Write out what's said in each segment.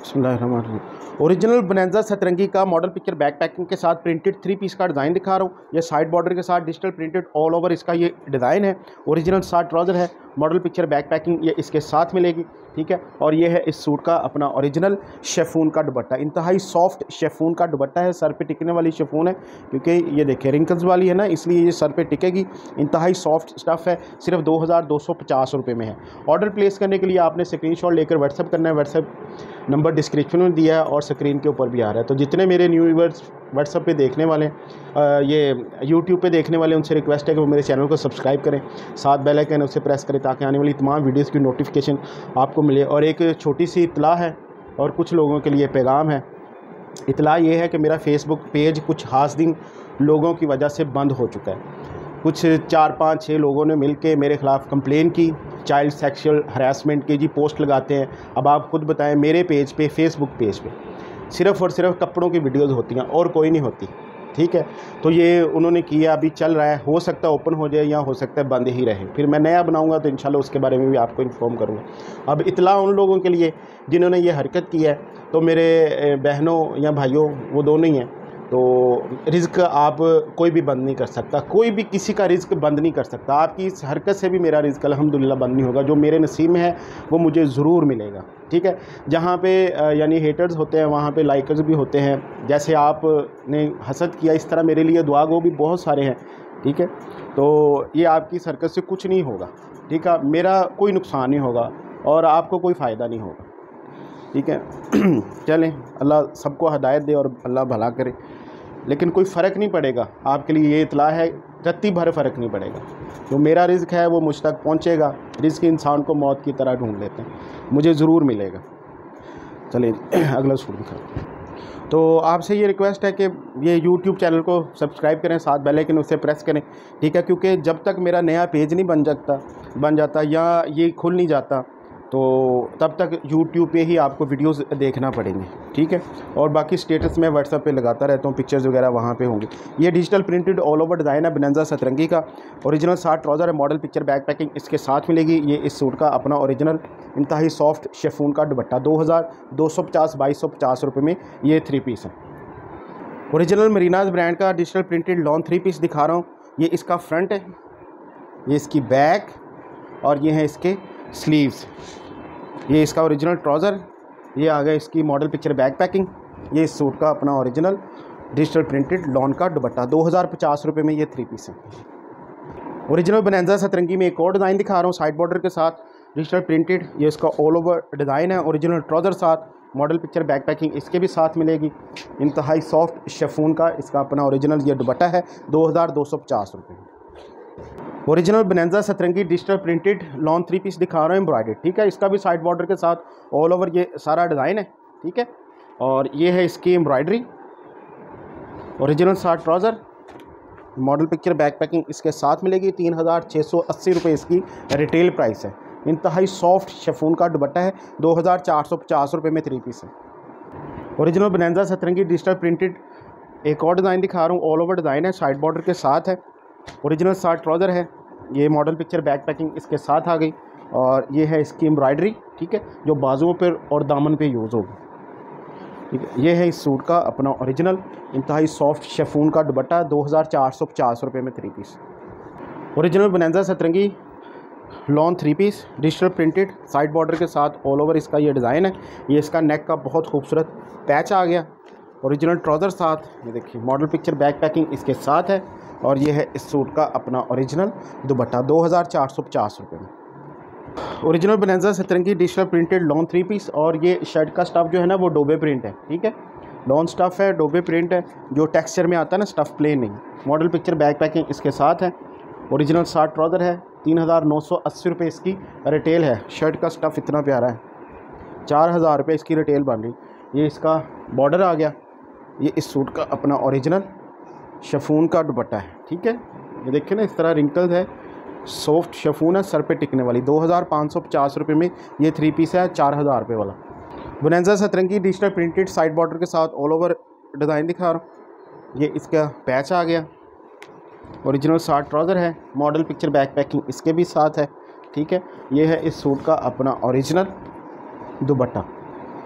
बिस्मिल्लाहिर्रहमानिर्रहीम। Original Bonanza सतरंगी का मॉडल पिक्चर बैक पैकिंग के साथ प्रिंटेड 3 पीस का डिज़ाइन दिखा रहा हूँ। ये साइड बॉर्डर के साथ डिजिटल प्रिंटेड ऑल ओवर इसका ये डिज़ाइन है। ओरिजिनल साथ ट्राउज़र है, मॉडल पिक्चर बैक पैकिंग ये इसके साथ मिलेगी, ठीक है। और ये है इस सूट का अपना ओरिजिनल शेफून का दुपट्टा, इंतहाई सॉफ्ट शेफून का दुपट्टा है। सर पे टिकने वाली शेफून है, क्योंकि ये देखिए रिंकल्स वाली है ना, इसलिए ये सर पे टिकेगी। इंतहाई सॉफ्ट स्टफ़ है, सिर्फ 2250 रुपये में है। ऑर्डर प्लेस करने के लिए आपने स्क्रीनशॉट लेकर व्हाट्सअप करना है। व्हाट्सअप नंबर डिस्क्रिप्शन में दिया है और स्क्रीन के ऊपर भी आ रहा है। तो जितने मेरे न्यू व्यूअर्स व्हाट्सअप पे देखने वाले ये यूट्यूब पे देखने वाले, उनसे रिक्वेस्ट है कि वो मेरे चैनल को सब्सक्राइब करें, साथ बेल आइकन उसे प्रेस करें ताकि आने वाली तमाम वीडियोस की नोटिफिकेशन आपको मिले। और एक छोटी सी इत्तला है और कुछ लोगों के लिए पैगाम है। इत्तला ये है कि मेरा फेसबुक पेज कुछ हासदिन लोगों की वजह से बंद हो चुका है। कुछ 4-5-6 लोगों ने मिलके मेरे ख़िलाफ़ कंप्लेन की, चाइल्ड सेक्सुअल हरासमेंट की जी पोस्ट लगाते हैं। अब आप खुद बताएं, मेरे पेज पे, फेसबुक पेज पे सिर्फ़ और सिर्फ कपड़ों की वीडियोस होती हैं और कोई नहीं होती, ठीक है। तो ये उन्होंने किया, अभी चल रहा है, हो सकता है ओपन हो जाए या हो सकता है बंद ही रहे। फिर मैं नया बनाऊंगा तो इंशाल्लाह उसके बारे में भी आपको इन्फॉर्म करूंगा। अब इत्तला उन लोगों के लिए जिन्होंने ये हरकत की है, तो मेरे बहनों या भाइयों वो दोनों ही हैं। तो रिज़्क आप कोई भी बंद नहीं कर सकता, कोई भी किसी का रिज़्क बंद नहीं कर सकता। आपकी इस हरकत से भी मेरा रिज़्क अल्हम्दुलिल्लाह बंद नहीं होगा। जो मेरे नसीब में है वो मुझे ज़रूर मिलेगा, ठीक है। जहाँ पे यानी हेटर्स होते हैं वहाँ पे लाइकर्स भी होते हैं। जैसे आपने हसद किया, इस तरह मेरे लिए दुआ गो भी बहुत सारे हैं, ठीक है। तो ये आपकी इस हरकत से कुछ नहीं होगा, ठीक है। मेरा कोई नुकसान नहीं होगा और आपको कोई फ़ायदा नहीं होगा, ठीक है। चलें, अल्लाह सबको हदायत दे और अल्लाह भला करे। लेकिन कोई फ़र्क नहीं पड़ेगा, आपके लिए ये इत्तला है, रत्ती भर फ़र्क नहीं पड़ेगा। जो मेरा रिज़्क है वो मुझ तक पहुँचेगा। रिज़्क इंसान को मौत की तरह ढूंढ लेते हैं, मुझे ज़रूर मिलेगा। चलिए अगला सूट दिखाते हैं। तो आपसे ये रिक्वेस्ट है कि ये यूट्यूब चैनल को सब्सक्राइब करें, साथ बेल आइकन उसे प्रेस करें, ठीक है। क्योंकि जब तक मेरा नया पेज नहीं बन जाता या ये खुल नहीं जाता, तो तब तक यूट्यूब पे ही आपको वीडियोस देखना पड़ेंगे, ठीक है। और बाकी स्टेटस में व्हाट्सएप पे लगाता रहता हूँ, पिक्चर्स वगैरह वहाँ पे होंगे। ये digital printed all over design है बनैज़ा सतरंगी का। ओरिजिनल साथ ट्राउज़र है, मॉडल पिक्चर बैक पैकिंग इसके साथ मिलेगी। ये इस सूट का अपना ओरिजिनल इंतहाई सॉफ्ट शेफून का दुपट्टा, 2250 रुपये में ये 3 पीस है। ओरिजिनल मरीनाज ब्रांड का डिजिटल प्रिंटेड लॉन 3 पीस दिखा रहा हूँ। ये इसका फ्रंट है, ये इसकी बैक और ये है इसके स्लीव्स। ये इसका ओरिजिनल ट्राउज़र, ये आ गया इसकी मॉडल पिक्चर बैक पैकिंग। ये इस सूट का अपना ओरिजिनल डिजिटल प्रिंटेड लॉन का दुपट्टा, 2050 रुपये में ये 3 पीस है। ओरिजिनल बनैज़ा सतरंगी में एक और डिज़ाइन दिखा रहा हूँ, साइड बॉर्डर के साथ डिजिटल प्रिंटेड। ये इसका ऑल ओवर डिज़ाइन है। ओरिजिनल ट्राउज़र साथ, मॉडल पिक्चर बैक पैकिंग इसके भी साथ मिलेगी। इंतहाई सॉफ्ट शेफून का इसका अपना ओरिजिनल ये दुपट्टा है, 2250 रुपये। Original Bonanza Satrangi digital printed lawn 3 piece दिखा रहा हूँ, एम्ब्रॉयडर्ड, ठीक है। इसका भी साइड बॉर्डर के साथ ऑल ओवर ये सारा डिज़ाइन है, ठीक है। और ये है इसकी एम्ब्रॉयडरी। ओरिजिनल साथ trouser, model picture back packing इसके साथ मिलेगी। 3680 रुपये इसकी रिटेल प्राइस है। इंतहाई सॉफ्ट शेफून का दुपट्टा है, 2450 रुपये में 3 पीस है। Original Bonanza Satrangi digital printed एक और डिज़ाइन दिखा रहा हूँ, ऑल ओवर डिज़ाइन है, साइड बॉर्डर के साथ है। ओरिजिनल साथ ट्राउज़र है, ये मॉडल पिक्चर बैक पैकिंग इसके साथ आ गई। और ये है इसकी एम्ब्रॉयडरी, ठीक है, जो बाजुओं पर और दामन पे यूज़ होगी, ठीक है। ये है इस सूट का अपना ओरिजिनल इंतहाई सॉफ्ट शेफून का दुपट्टा, 2450 रुपये में 3 piece. Original Bonanza Satrangi lawn 3 piece digital printed, side border के साथ ऑल ओवर इसका ये डिज़ाइन है। ये इसका नेक का बहुत खूबसूरत पैच आ गया। ओरिजिनल ट्राउज़र साथ, ये देखिए मॉडल पिक्चर बैक पैकिंग इसके साथ है। और ये है इस सूट का अपना ओरिजिनल दुपट्टा, 2450 रुपये में। Original Bonanza Satrangi digital printed lawn 3 piece. और ये शर्ट का स्टफ़ जो है ना वो डोबे प्रिंट है, ठीक है। लॉन स्टफ़ है, डोबे प्रिंट है, जो टेक्सचर में आता है ना, स्टफ़ प्लेन नहीं। मॉडल पिक्चर बैक पैकिंग इसके साथ है। ओरिजिनल साथ ट्राउज़र है, 3980 रुपये इसकी रिटेल है। शर्ट का स्टफ़ इतना प्यारा है, 4000 रुपये इसकी रिटेल बन रही। ये इसका बॉर्डर आ गया। ये इस सूट का अपना ओरिजिनल शेफून का दुपट्टा है, ठीक है। ये देखिए ना, इस तरह रिंकल्स है, सॉफ्ट शेफून है, सर पे टिकने वाली। 2550 रुपये में ये 3 पीस है, 4000 रुपये वाला। बनैज़ा Satrangi digital printed side border के साथ ऑल ओवर डिज़ाइन दिखा रहा हूँ। ये इसका पैच आ गया। ओरिजिनल साथ ट्राउज़र है, मॉडल पिक्चर बैक पैकिंग इसके भी साथ है, ठीक है। ये है इस सूट का अपना ओरिजिनल दुपट्टा,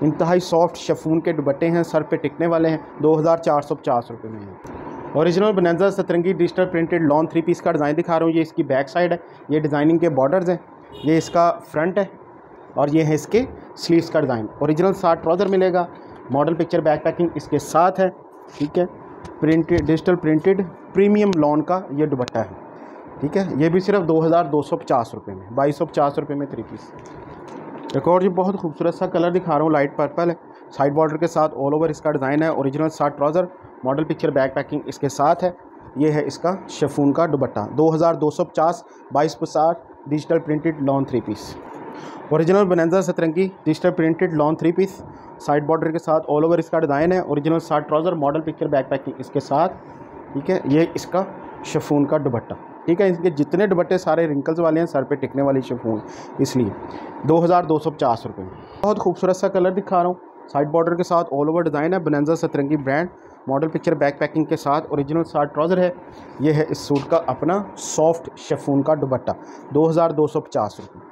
इंतहाई सॉफ्ट शिफॉन के दुपट्टे हैं, सर पे टिकने वाले हैं, 2450 रुपये में हैं। Original Bonanza Satrangi digital printed lawn 3 piece का डिज़ाइन दिखा रहा हूँ। ये इसकी बैक साइड है, ये डिज़ाइनिंग के बॉर्डर्स हैं, ये इसका फ्रंट है और ये है इसके स्लीव्स का डिज़ाइन। ओरिजिनल 60 ट्राउज़र मिलेगा, मॉडल पिक्चर बैक पैकिंग इसके साथ है, ठीक है। Printed digital printed premium lawn का ये दुपट्टा है, ठीक है। ये भी सिर्फ 2250 रुपये में, 2250 रुपये में 3 पीस। एक और ये बहुत खूबसूरत सा कलर दिखा रहा हूँ, लाइट पर्पल है, साइड बॉर्डर के साथ ऑल ओवर इसका डिज़ाइन है। Original 60 trouser, model picture back packing इसके साथ है। ये है इसका शिफॉन का दुपट्टा, 2250, 2250 digital printed lawn 3 piece. Original Bonanza Satrangi digital printed lawn 3 piece, side border के साथ ऑल ओवर इसका डिज़ाइन है। Original 60 trouser, model picture back packing इसके साथ, ठीक है। ये इसका शिफॉन का दुपट्टा, ठीक है। इसके जितने दुपट्टे सारे रिंकल्स वाले हैं, सर पे टिकने वाली शिफॉन, इसलिए 2250 रुपये में। बहुत खूबसूरत सा कलर दिखा रहा हूँ, साइड बॉर्डर के साथ ऑल ओवर डिज़ाइन है, बनैज़ा सतरंगी brand, model picture back packing के साथ। ओरिजिनल 60 ट्राउज़र है। ये है इस सूट का अपना सॉफ्ट शिफॉन का दुपट्टा, 2250 रुपये।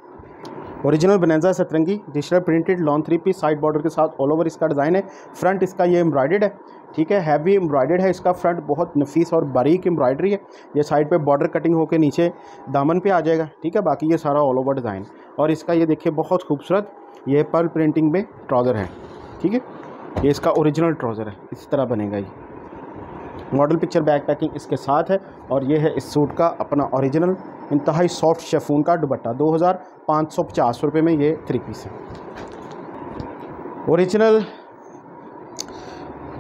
Original Bonanza Satrangi digital printed lawn 3 piece, side border के साथ ऑल ओवर इसका डिज़ाइन है। फ्रंट इसका ये एम्ब्रॉयडर्ड है, ठीक है, हैवी एम्ब्रॉयडर्ड है इसका फ्रंट, बहुत नफीस और बारीक एम्ब्रॉयडरी है। ये साइड पे बॉर्डर कटिंग होकर नीचे दामन पे आ जाएगा, ठीक है। बाकी ये सारा ऑल ओवर डिज़ाइन, और इसका ये देखिए बहुत खूबसूरत ये पर्ल प्रिंटिंग में ट्राउज़र है, ठीक है। ये इसका ओरिजिनल ट्राउज़र है, इस तरह बनेगा ये। मॉडल पिक्चर बैक पैकिंग इसके साथ है, और ये है इस सूट का अपना ओरिजिनल इंतहाई सॉफ्ट शिफॉन का दुपट्टा, 2550 रुपये में ये 3 पीस है। Original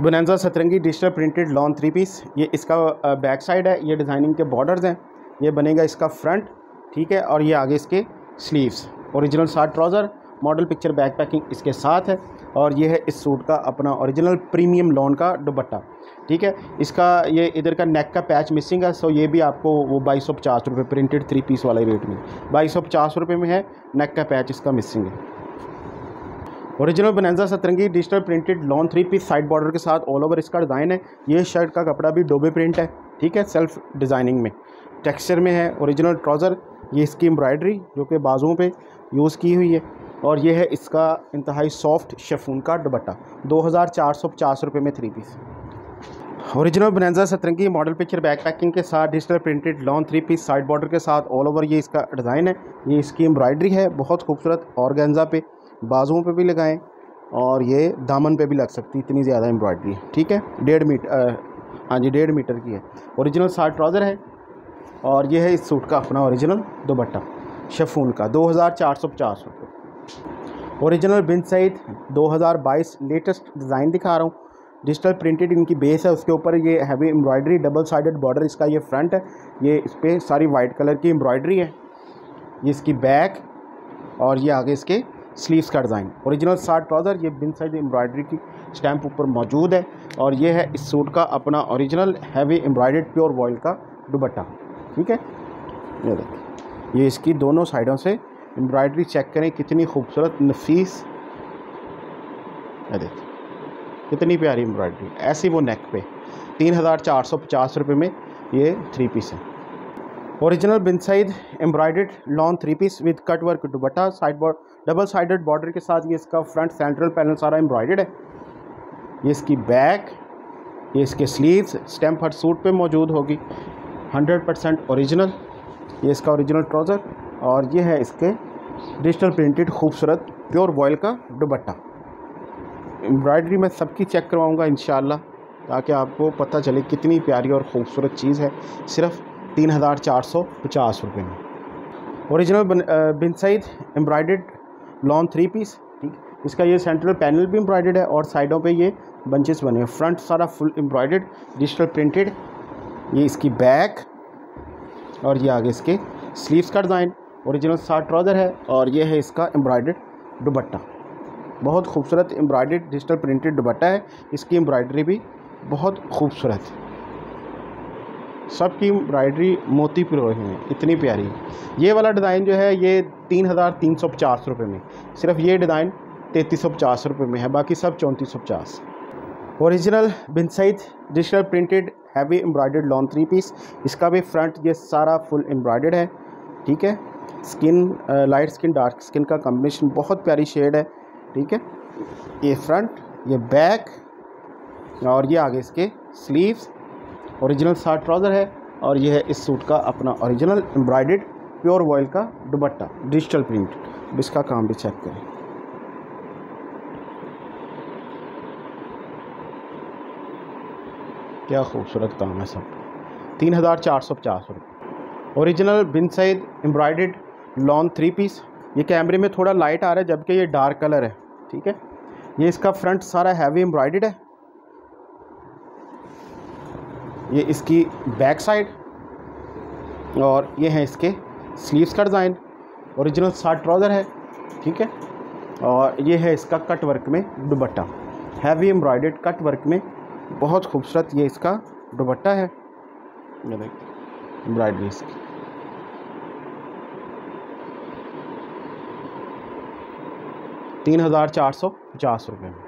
Bonanza Satrangi digital printed lawn 3 piece, ये इसका बैक साइड है, ये डिज़ाइनिंग के बॉर्डर्स हैं, ये बनेगा इसका फ्रंट, ठीक है, और ये आगे इसके sleeves. Original 60 trouser, model picture back packing इसके साथ है, और ये है इस सूट का अपना ओरिजिनल प्रीमियम लॉन का दुपट्टा, ठीक है। इसका ये इधर का नेक का पैच मिसिंग है, सो ये भी आपको वो 2250 रुपये प्रिंटेड 3 पीस वाले रेट में 2250 रुपये में है, नेक का पैच इसका मिसिंग है। Original Bonanza Satrangi digital printed lawn 3 piece, side border के साथ ऑल ओवर इसका डिज़ाइन है। ये शर्ट का कपड़ा भी डोबे प्रिंट है, ठीक है, सेल्फ डिज़ाइनिंग में टेक्सचर में है। ओरिजिनल ट्राउज़र, ये इसकी एम्ब्रॉयडरी जो कि बाजुओं पे यूज़ की हुई है, और ये है इसका इंतहाई सॉफ्ट शिफॉन का दुपट्टा, 2450 रुपये में 3 पीस। ओरिजिनल बनैज़ा सतरंगी मॉडल पिक्चर बैक पैकिंग के साथ digital printed lawn 3 piece, side border के साथ ऑल ओवर ये इसका डिज़ाइन है। ये इसकी एम्ब्रॉयडरी है, बहुत खूबसूरत, ऑर्गेन्जा पे बाजुओं पे भी लगाएं, और ये दामन पे भी लग सकती है, इतनी ज़्यादा एम्ब्रॉयडरी है, ठीक है। 1.5 मीटर, हाँ जी 1.5 मीटर की है। ओरिजिनल 60 ट्राउज़र है, और ये है इस सूट का अपना ओरिजिनल दुपट्टा शिफॉन का, 2450 रुपये। Original Bin Saeed 2022 latest design दिखा रहा हूँ, डिजिटल प्रिंटेड इनकी बेस है, उसके ऊपर ये heavy embroidery, double sided border इसका ये फ्रंट है, ये इस पर सारी वाइट कलर की एम्ब्रॉयडरी है। ये इसकी बैक, और ये आगे इसके स्लीव्स का डिज़ाइन। ओरिजिनल 60 ट्राउज़र, ये बिन साइड एम्ब्रॉयडरी की स्टैम्प ऊपर मौजूद है, और ये है इस सूट का अपना original heavy embroidered pure voile का दुपट्टा, ठीक है। ये देखिए, ये इसकी दोनों साइडों से एम्ब्रॉयडरी चेक करें, कितनी खूबसूरत नफीस, ये देखिए कितनी प्यारी एम्ब्रॉयडरी, ऐसी वो नेक पे, 3450 रुपये में ये 3 पीस है। Original Bin Saeed embroidered lawn 3 piece with cut work dupatta, side border double sided border के साथ, ये इसका फ्रंट सेंट्रल पैनल सारा एम्ब्रॉयडर्ड है। ये इसकी बैक, ये इसके स्लीव्स स्टैम्प हर सूट पे मौजूद होगी, 100% ओरिजिनल। ये इसका ओरिजिनल ट्राउज़र, और ये है इसके डिजिटल प्रिंटेड खूबसूरत प्योर वॉइल का दुपट्टा। एम्ब्रॉयडरी मैं सबकी चेक करवाऊँगा इंशाल्लाह, ताकि आपको पता चले कितनी प्यारी और ख़ूबसूरत चीज़ है, सिर्फ 3450 रुपये में। Original Bin Saeed embroidered lawn 3 piece, ठीक। इसका ये सेंट्रल पैनल भी एम्ब्रॉयडर्ड है, और साइडों पे ये बंचेस बने हैं, फ्रंट सारा फुल एम्ब्रॉयडर्ड डिजिटल प्रिंटेड। ये इसकी बैक, और ये आगे इसके स्लीव्स का डिज़ाइन। ओरिजिनल 60 ट्राउज़र है, और ये है इसका एम्ब्रॉयडर्ड दुपट्टा, बहुत खूबसूरत एम्ब्रॉयडर्ड डिजिटल प्रिंटेड दुपट्टा है। इसकी एम्ब्रॉयडरी भी बहुत खूबसूरत, सबकी एम्ब्रॉयडरी मोती पिरोए हुए हैं, इतनी प्यारी। ये वाला डिज़ाइन जो है ये 3350 रुपये में, सिर्फ ये डिज़ाइन 3350 रुपये में है, बाकी सब 3450। Original Bin Saeed digital printed heavy embroidered lawn 3 piece, इसका भी फ्रंट ये सारा फुल एम्ब्रॉयडर्ड है, ठीक है। Skin light skin dark skin का कॉम्बिनेशन, बहुत प्यारी शेड है, ठीक है। ये फ्रंट, ये बैक और ये आगे इसके स्लीव्स। ओरिजिनल शार्ट ट्राउज़र है और ये है इस सूट का अपना ओरिजिनल एम्ब्रॉयडर्ड प्योर वॉयल का दुपट्टा डिजिटल प्रिंट। इसका काम भी चेक करें। क्या खूबसूरत काम है सब। 3450 रुपये। Original Bin Saeed embroidered lawn 3 piece. ये कैमरे में थोड़ा लाइट आ रहा है जबकि ये डार्क कलर है, ठीक है। ये इसका फ्रंट सारा हैवी एम्ब्रॉयडर्ड है। ये इसकी बैक साइड और ये है इसके स्लीव्स का डिज़ाइन। ओरिजिनल शार्ट ट्राउज़र है, ठीक है। और ये है इसका कट वर्क में दुपट्टा, हैवी एम्ब्रॉयडर्ड कट वर्क में, बहुत खूबसूरत ये इसका दुपट्टा है। ये देखिए एम्ब्रॉयडरी इसकी। ₹3450 में।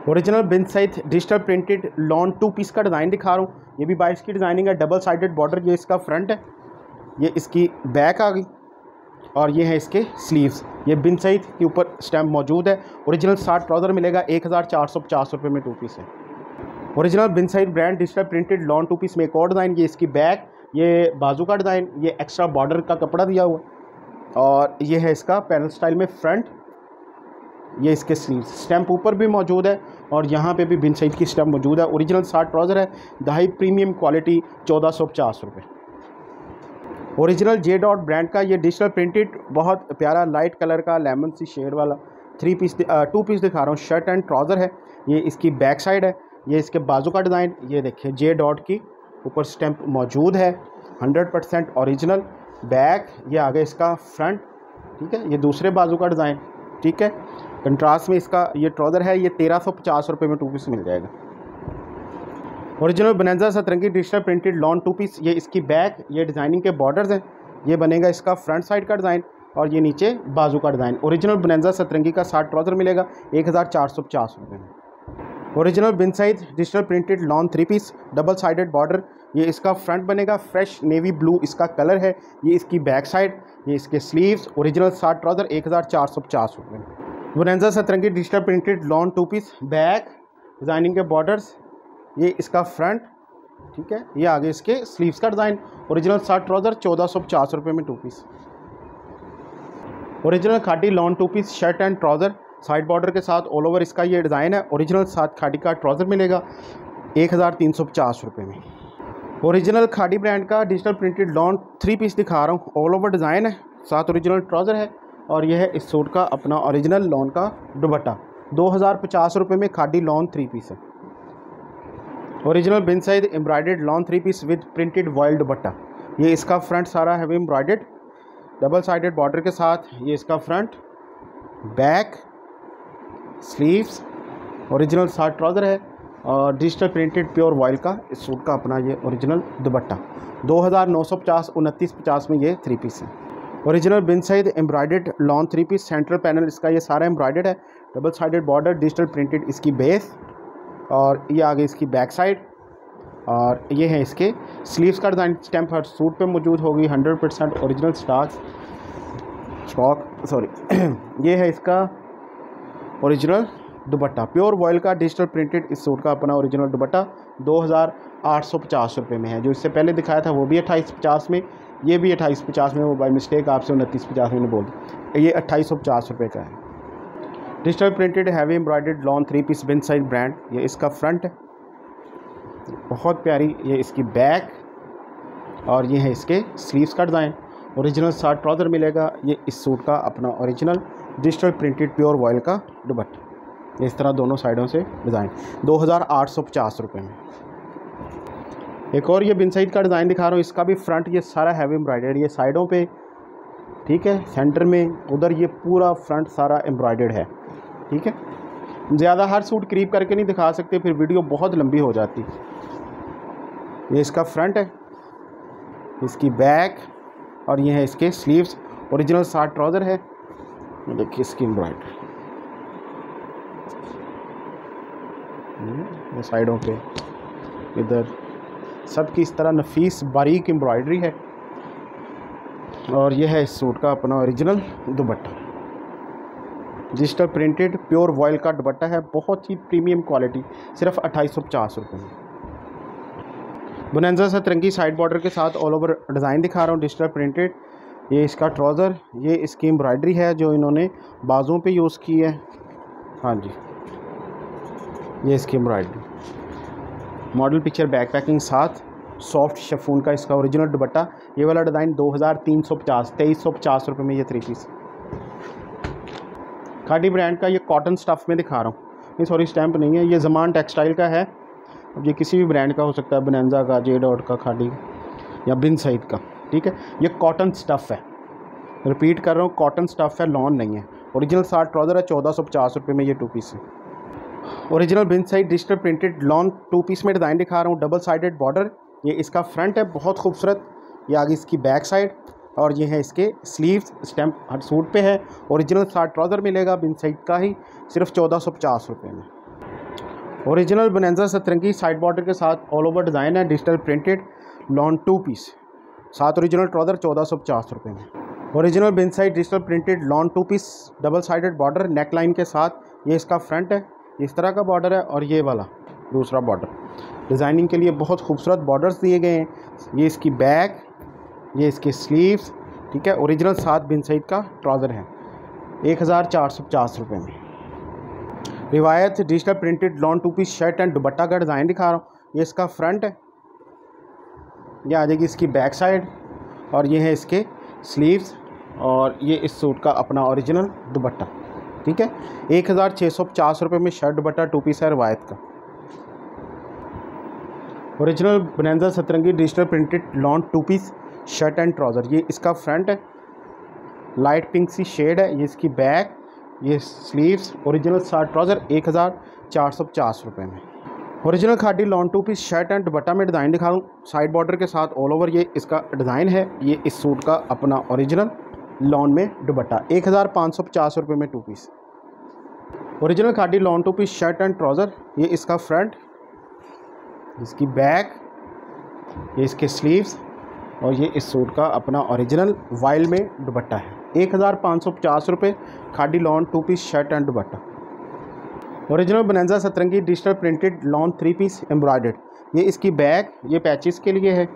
Original Bin Saeed digital printed lawn 2 piece का डिज़ाइन दिखा रहा हूँ। ये भी 22 की डिज़ाइनिंग है, डबल साइडेड बॉर्डर। ये इसका फ्रंट है, ये इसकी बैक आ गई और ये है इसके स्लीव्स। ये बिन सईद के ऊपर स्टैम्प मौजूद है। ओरिजिनल शार्ट ट्राउज़र मिलेगा ₹1450 में 2 पीस है। Original Bin Saeed brand digital printed lawn 2 piece में एक और डिज़ाइन। ये इसकी बैक, ये बाजू का डिज़ाइन, ये एक्स्ट्रा बॉर्डर का कपड़ा दिया हुआ और ये है इसका पैनल स्टाइल में फ्रंट। ये इसके स्लीव्स, स्टैम्प ऊपर भी मौजूद है और यहाँ पे भी बिन सईद की स्टैम्प मौजूद है। ओरिजिनल शार्ट ट्राउज़र है, दहाई premium quality, ₹1450। Original J dot brand का ये डिजिटल प्रिंटेड बहुत प्यारा लाइट कलर का लेमन सी शेड वाला 2 पीस दिखा रहा हूँ। शर्ट एंड ट्राउज़र है। ये इसकी बैक साइड है, ये इसके बाजू का डिज़ाइन। ये देखिए जे डॉट की ऊपर स्टैम्प मौजूद है, 100% ओरिजिनल। बैक, ये आगे इसका फ्रंट, ठीक है। ये दूसरे बाजू का डिज़ाइन, ठीक है। कंट्रास्ट में इसका ये ट्राउज़र है। ये ₹1350 में 2 पीस मिल जाएगा। Original Bonanza Satrangi digital printed lawn 2 piece. ये इसकी बैक, ये डिज़ाइनिंग के बॉर्डर्स हैं। ये बनेगा इसका फ्रंट साइड का डिज़ाइन और ये नीचे बाजू का डिज़ाइन। ओरिजिनल बनैज़ा सतरंगी का शार्ट ट्राउज़र मिलेगा ₹1450 में। Original Bin Saeed digital printed lawn 3 piece, double sided border. ये इसका फ्रंट बनेगा, फ्रेश नेवी ब्लू इसका कलर है। ये इसकी बैक साइड, ये इसके स्लीव्स। ओरिजिनल शार्ट ट्राउज़र ₹1450 में। Bonanza Satrangi digital printed lawn 2 piece, back, designing के बॉर्डर्स। ये इसका फ्रंट, ठीक है। ये आगे इसके स्लीव्स का डिज़ाइन। ओरिजिनल शार्ट ट्राउज़र ₹1450 में 2 piece. Original Khaadi lawn 2 piece shirt and trouser, side border के साथ ऑल ओवर इसका ये डिज़ाइन है। ओरिजिनल साथ खादी का ट्राउज़र मिलेगा ₹1350 में। ओरिजिनल खादी ब्रांड का डिजिटल प्रिंटेड लॉन 3 पीस दिखा रहा हूँ। ऑल ओवर डिज़ाइन है, साथ ओरिजिनल ट्राउज़र है और यह है इस सूट का अपना ओरिजिनल लॉन का दुपट्टा। ₹2050 में खादी लॉन 3 पीस है। Original Bin Saeed embroidered lawn 3 piece with printed voile dupatta. ये इसका फ्रंट सारा heavy embroidered double sided border के साथ। ये इसका front, back, sleeves. Original short trouser है और डिजिटल प्रिंटेड प्योर वॉयल का इस सूट का अपना ये ओरिजिनल दुपट्टा। 2950 2950 में ये 3 पीस है। Original Bin Saeed embroidered lawn 3 piece, central panel इसका ये सारा एम्ब्रॉयडर्ड है, double sided border, digital printed इसकी बेस और ये आगे इसकी बैक साइड और ये है इसके स्लीव्स का डिज़ाइन। स्टैम्प हर सूट पे मौजूद होगी, 100% ओरिजिनल स्टॉक सॉरी। ये है इसका ओरिजिनल दुपट्टा, प्योर वॉयल का डिजिटल प्रिंटेड इस सूट का अपना ओरिजिनल दुपट्टा ₹2850 में है। जो इससे पहले दिखाया था वो भी 2850 में, ये भी 2850 में। वो बाय मिस्टेक आपसे 2950 में बोल दी। ये ₹2850 का है। Digital printed heavy embroidered lawn 3 piece Bin Saeed brand. ये इसका फ्रंट है, बहुत प्यारी। ये इसकी बैक और ये है इसके स्लीव्स का डिज़ाइन। ओरिजिनल शार्ट ट्राउज़र मिलेगा। ये इस सूट का अपना original digital printed pure vial का दुपट्टा। इस तरह दोनों साइडों से डिज़ाइन, ₹2850 में। एक और ये बिन सईद का डिज़ाइन दिखा रहा हूँ। इसका भी फ्रंट ये सारा हैवी एम्ब्रॉयडर्ड, ये साइडों पे, ठीक है, सेंटर में, उधर ये पूरा फ्रंट सारा एम्ब्रॉयडर्ड है, ठीक है। ज़्यादा हर सूट करीब करके नहीं दिखा सकते, फिर वीडियो बहुत लंबी हो जाती। ये इसका फ्रंट है, इसकी बैक और ये है इसके स्लीव्स। ओरिजिनल शार्ट ट्राउज़र है। देखिए इसकी एम्ब्रॉयडरी, ये साइडों पे, इधर सबकी इस तरह नफीस बारीक एम्ब्रॉयडरी है और यह है इस सूट का अपना ओरिजिनल दुपट्टा। डिजिटल प्रिंटेड प्योर वॉयल का दुपट्टा है, बहुत ही प्रीमियम क्वालिटी, सिर्फ 2850 रुपये में। बोनांजा सतरंगी साइड बॉर्डर के साथ ऑल ओवर डिज़ाइन दिखा रहा हूँ, डिजिटल प्रिंटेड। ये इसका ट्राउज़र, ये इसकी एम्ब्रॉयडरी है जो इन्होंने बाजुओं पे यूज़ की है। हाँ जी, ये इसकी embroidery. Model picture back packing साथ सॉफ्ट शिफॉन का इसका ओरिजिनल दुपट्टा। ये वाला डिज़ाइन 2350 रुपये में ये 3 पीस। खादी ब्रांड का ये कॉटन स्टफ़ में दिखा रहा हूँ, नहीं सॉरी स्टैम्प नहीं है, ये ज़मान टेक्सटाइल का है। अब ये किसी भी ब्रांड का हो सकता है, बोनांजा का, जे डॉट का, खादी या बिन सईद का, ठीक है। ये कॉटन स्टफ़ है, रिपीट कर रहा हूँ, कॉटन स्टफ़ है, लॉन नहीं है। ओरिजिनल साथ ट्राउज़र है, 1450 रुपये में ये 2 पीस है। Original Bin Saeed digital printed lawn 2 piece में डिज़ाइन दिखा रहा हूँ, डबल साइडेड बॉर्डर। ये इसका फ्रंट है, बहुत खूबसूरत। ये आगे इसकी बैक साइड, और ये है इसके स्लीव्स, स्टैम्प हर सूट पे है। ओरिजिनल साथ ट्राउज़र मिलेगा बिन सईद का ही, सिर्फ 1450 रुपये में। Original Bonanza Satrangi side border के साथ ऑल ओवर डिज़ाइन है, डिजिटल प्रिंटेड लॉन 2 पीस, साथ ओरिजिनल ट्राउज़र 1450 रुपये में। Original Bin Saeed digital printed lawn 2 piece, double sided border, neck line के साथ। ये इसका फ्रंट है, इस तरह का बॉर्डर है, और ये वाला दूसरा बॉर्डर। डिज़ाइनिंग के लिए बहुत खूबसूरत बॉर्डर्स दिए गए हैं। ये इसकी बैक, ये इसके स्लीव्स, ठीक है। ओरिजिनल साथ बिन सईद का ट्राउज़र है, 1450 रुपये में। Riwayat digital printed lawn 2 piece shirt and dupatta का डिज़ाइन दिखा रहा हूँ। ये इसका फ्रंट है, ये आ जाएगी इसकी बैक साइड, और ये है इसके स्लीव्स, और ये इस सूट का अपना ओरिजिनल दुपट्टा, ठीक है। 1650 रुपये में शर्ट दुपट्टा 2 पीस है रिवायत का। Original Bonanza Satrangi digital printed lawn 2 piece shirt and trouser. ये इसका फ्रंट है, लाइट पिंक सी शेड है, ये इसकी बैक, ये स्लीव्स। ओरिजिनल साथ ट्राउज़र 1450 रुपये में। Original Khaadi lawn 2 piece shirt and dupatta में डिज़ाइन दिखा दूँ, साइड बॉर्डर के साथ ऑल ओवर ये इसका डिज़ाइन है। ये इस सूट का अपना ओरिजिनल लॉन में दुपट्टा, 1550 रुपये में 2 piece. Original Khaadi lawn 2 piece shirt and trouser. ये इसका फ्रंट, इसकी बैक, ये इसके स्लीव्स, और ये इस सूट का अपना ओरिजिनल वाइल में दुपट्टा है। 1550 रुपये Khaadi lawn 2 piece shirt and दुपट्टा। Original Bonanza Satrangi digital printed lawn 3 piece embroidered. ये इसकी बैक, ये पैचेस के लिए है।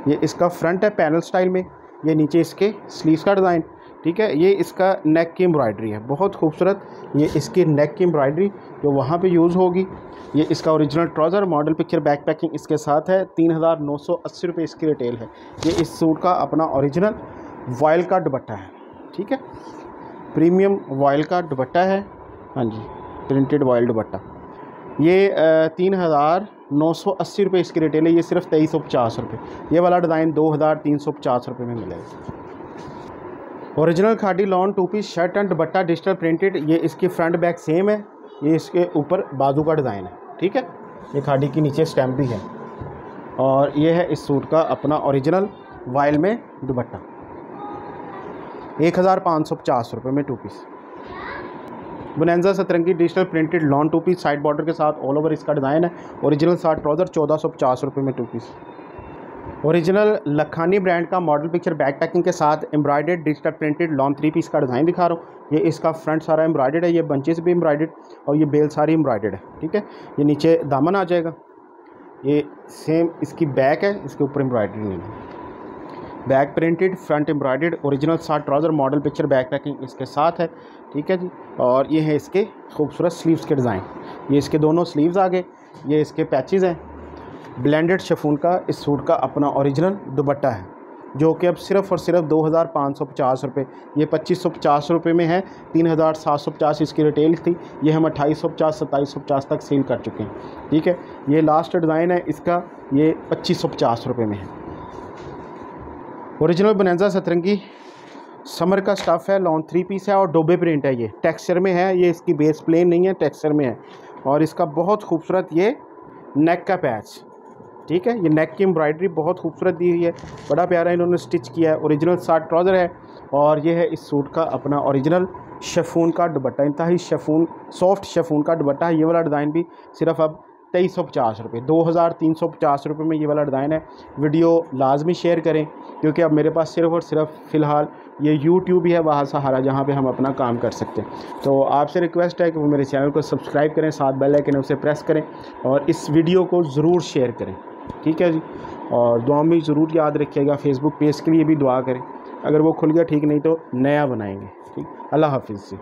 ये इसका फ्रंट है पैनल स्टाइल में, ये नीचे इसके स्लीव्स का डिज़ाइन, ठीक है। ये इसका नेक की एम्ब्रॉयडरी है, बहुत खूबसूरत। ये इसकी नेक की एम्ब्रॉयडरी जो वहाँ पे यूज़ होगी। ये इसका original trouser, model picture back packing इसके साथ है। 3980 रुपये इसकी रिटेल है। ये इस सूट का अपना ओरिजिनल वॉयल का दुपट्टा है, ठीक है, प्रीमियम वॉयल का दुपट्टा है। हाँ जी, प्रिंटेड वॉयल दुपट्टा। ये 3980 रुपये इसकी रिटेल है। ये सिर्फ 2350 रुपये। ये वाला डिज़ाइन 2350 रुपये में मिलेगा। Original Khaadi lawn 2 piece shirt and dupatta digital printed. ये इसकी फ्रंट बैक सेम है, ये इसके ऊपर बाजू का डिज़ाइन है, ठीक है। ये खादी की नीचे स्टैम्प भी है, और ये है इस सूट का अपना ओरिजिनल वाइल में दुपट्टा, 1550 रुपये में 2 piece. Bonanza Satrangi digital printed lawn 2 piece side border के साथ ऑल ओवर इसका डिज़ाइन है। ओरिजिनल साथ ट्राउज़र 1450 रुपये में 2 पीस। ओरिजिनल लखानी ब्रांड का मॉडल पिक्चर बैक पैकिंग के साथ embroidered digital printed lawn 3 piece का डिज़ाइन दिखा रहा हूँ। ये इसका फ्रंट सारा एम्ब्रॉयडर्ड है, ये बंचेस भी एम्ब्रॉयडर्ड, और ये बेल सारी एम्ब्रॉयडर्ड है, ठीक है। ये नीचे दामन आ जाएगा। ये सेम इसकी बैक है, इसके ऊपर एम्ब्रॉयडरी नहीं है। Back printed, front embroidered, original साथ trouser, model picture back packing इसके साथ है, ठीक है जी। और ये है इसके खूबसूरत स्लीव्स के डिज़ाइन। ये इसके दोनों स्लीव्स आ गए, ये इसके पैचेज़ हैं। ब्लेंडेड शिफॉन का इस सूट का अपना ओरिजिनल दुपट्टा है, जो कि अब सिर्फ़ और सिर्फ 2550 रुपये, ये 2550 रुपये में है। 3750 इसकी रिटेल थी, ये हम 2850 2750 तक सेल कर चुके हैं, ठीक है। ये लास्ट डिज़ाइन है इसका, ये 2550 रुपये में है। ओरिजिनल बोनांजा सतरंगी समर का स्टफ़ है, लॉन 3 पीस है, और डोबे प्रिंट है। ये टेक्सचर में है, ये इसकी बेस प्लेन नहीं है, टेक्सचर में है। और इसका बहुत खूबसूरत ये नेक का पैच, ठीक है। ये नेक की एम्ब्रॉयडरी बहुत खूबसूरत दी हुई है, बड़ा प्यारा इन्होंने स्टिच किया है। ओरिजिनल साथ ट्राउज़र है, और ये है इस सूट का अपना ओरिजिनल शिफॉन का दुपट्टा, इंतहाई शिफॉन सॉफ्ट शिफॉन का दुपट्टा है। ये वाला डिज़ाइन भी सिर्फ अब 2350 रुपये, 2350 में ये वाला डिज़ाइन है। वीडियो लाजमी शेयर करें, क्योंकि अब मेरे पास सिर्फ़ और सिर्फ फ़िलहाल ये यूट्यूब ही है वहाँ सहारा जहाँ पे हम अपना काम कर सकते हैं। तो आपसे रिक्वेस्ट है कि वो मेरे चैनल को सब्सक्राइब करें, साथ बेल आइकन है उसे प्रेस करें और इस वीडियो को ज़रूर शेयर करें, ठीक है जी। और दुआ में ज़रूर याद रखिएगा, फेसबुक पेज के लिए भी दुआ करें, अगर वो खुल गया ठीक, नहीं तो नया बनाएंगे, ठीक। अल्लाह हाफिज़ जी।